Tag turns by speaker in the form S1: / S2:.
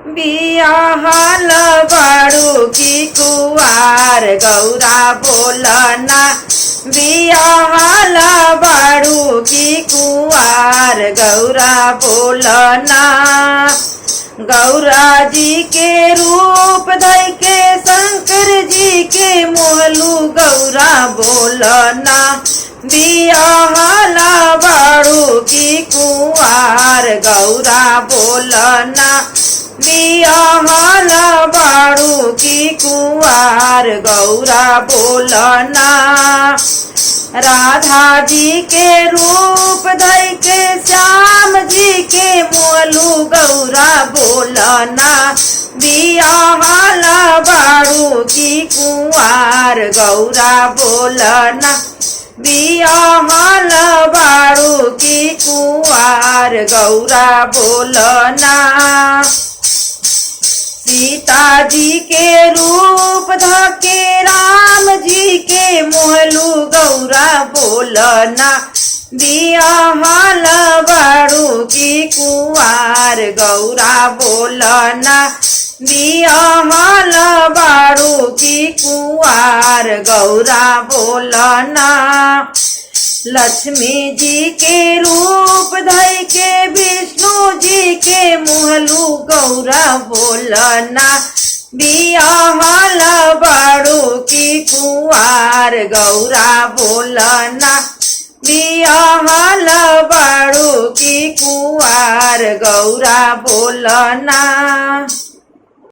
S1: बियाहल बाड़ू की कुवार गौरा बोलना। बियाहल बाड़ू की कुवार गौरा बोलना। गौरा जी के रूप धइ के शंकर जी के मोहलू गौरा बोलना। बियाहल बाड़ू की कुवार गौरा बोलना। बियाहल बाड़ू की कुवार गौरा बोलना। राधा जी के रूप धइ के श्याम जी के मोलू गौरा बोलना। बियाहल बाड़ू की कुवार गौरा बोलना। बियाहल बाड़ू की कुवार गौरा बोलना। सीता जी के रूप धके राम जी के मोहलू गौरा बोलना। बियाहल बाड़ू की कुवार गौरा बोलना। बियाहल बाड़ू की कुवार गौरा बोलना। लक्ष्मी जी के रूप धइ के विष्णु जी के मोहलू गौरा बोलना। बियाहल बाड़ू की कुवार गौरा बोलना। बियाहल बाड़ू की कुवार गौरा बोलना।